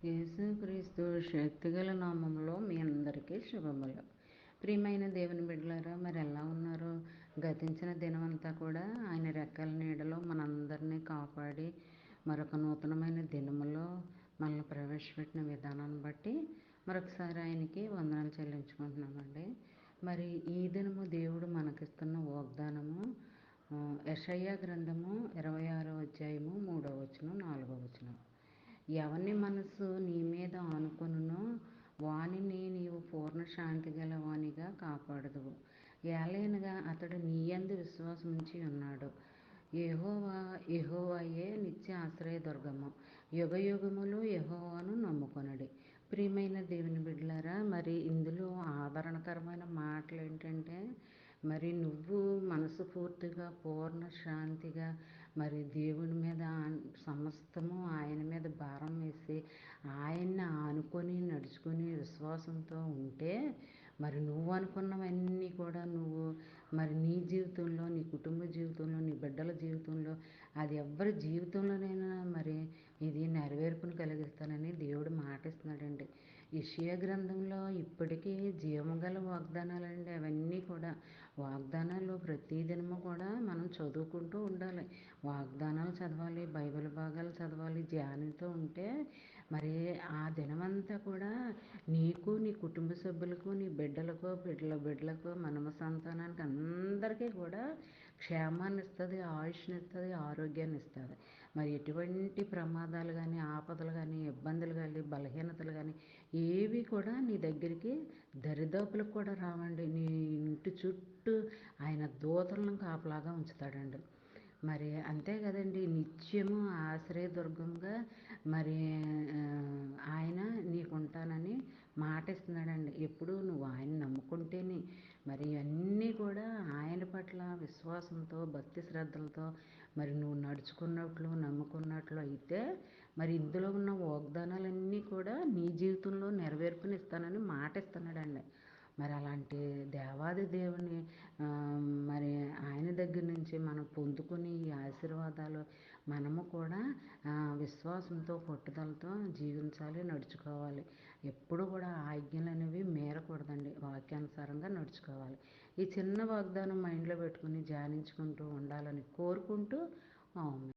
యేసుక్రీస్తు శక్తిగల నామంలో మీ అందరికీ శుభములు. ప్రియమైన దేవుని బిడ్డలారా, మరి ఎలా ఉన్నారు? గతించిన దినమంతా కూడా ఆయన రెక్కల నీడలో మనందరినీ కాపాడి మరొక నూతనమైన దినములో మనల్ని ప్రవేశపెట్టిన విధానాన్ని బట్టి మరొకసారి ఆయనకి వందనాలు చెల్లించుకుంటున్నామండి. మరి ఈ దినము దేవుడు మనకిస్తున్న వాగ్దానము యెషయా గ్రంథము 26వ అధ్యాయము 3వ వచనం 4వ వచనం. ఎవని మనసు నీ మీద ఆనుకొనునో వానిని నీవు పూర్ణ శాంతి గల వానిగా కాపాడదువు. ఏలయనగా అతడు నీయందు విశ్వాసముంచి ఉన్నాడు. యెహోవాయే నిత్య ఆశ్రయదుర్గము. యుగయుగములు యెహోవాను నమ్ముకొనుడి. ప్రియమైన దేవుని బిడ్డలారా, మరి ఇందులో ఆదరణకరమైన మాటలు ఏంటంటే, మరి నువ్వు మనసు పూర్తిగా పూర్ణ శాంతిగా మరి దేవుని మీద సమస్తము ఆయన మీద భారం వేసి ఆయన్ని ఆనుకొని నడుచుకొని విశ్వాసంతో ఉంటే మరి నువ్వు అనుకున్నవన్నీ కూడా నువ్వు మరి నీ జీవితంలో, నీ కుటుంబ జీవితంలో, నీ బిడ్డల జీవితంలో, అది ఎవరి జీవితంలోనైనా మరి ఇది నెరవేర్పును కలిగిస్తానని దేవుడు మాటిస్తున్నాడండి. యెషయా గ్రంథంలో ఇప్పటికీ జీవగల వాగ్దానాలండి. అవన్నీ కూడా వాగ్దానాలు ప్రతిదినము కూడా మనం చదువుకుంటూ ఉండాలి. వాగ్దానాలు చదవాలి, బైబిల్ భాగాలు చదవాలి. ధ్యానంతో ఉంటే మరి ఆ దినమంతా కూడా నీకు, నీ కుటుంబ సభ్యులకు, నీ బిడ్డలకు మనమ సంతానానికి అందరికీ కూడా క్షేమాన్ని ఇస్తుంది, ఆయుష్ని ఇస్తుంది, ఆరోగ్యాన్ని ఇస్తుంది. మరి ఎటువంటి ప్రమాదాలు కానీ, ఆపదలు కానీ, ఇబ్బందులు కానీ, బలహీనతలు కానీ ఏవి కూడా నీ దగ్గరికి దరిదాపులకు కూడా రావండి. నీ ఇంటి చుట్టూ ఆయన దూతలను కాపలాగా ఉంచుతాడండి. మరి అంతే కదండి, నిత్యము ఆశ్రయదుర్గంగా మరి ఆయన నీకుంటానని మాట ఇస్తున్నాడండి. ఎప్పుడు నువ్వు ఆయన నమ్ముకుంటేనే మరి అన్నీ కూడా ఆయన పట్ల విశ్వాసంతో, భక్తి శ్రద్ధలతో మరి నువ్వు నడుచుకున్నట్లు, నమ్ముకున్నట్లు అయితే మరి ఇందులో ఉన్న వాగ్దానాలన్నీ కూడా నీ జీవితంలో నెరవేర్పునిస్తానని మాట ఇస్తున్నాడండి. మరి అలాంటి దేవాది దేవుని మరి ఆయన దగ్గర నుంచి మనం పొందుకుని ఈ ఆశీర్వాదాలు మనము కూడా విశ్వాసంతో, పట్టుదలతో జీవించాలి, నడుచుకోవాలి. ఎప్పుడు కూడా ఆజ్ఞలు అనేవి మీరకూడదండి. వాక్యానుసారంగా నడుచుకోవాలి. ఈ చిన్న వాగ్దానం మైండ్లో పెట్టుకుని ధ్యానించుకుంటూ ఉండాలని కోరుకుంటూ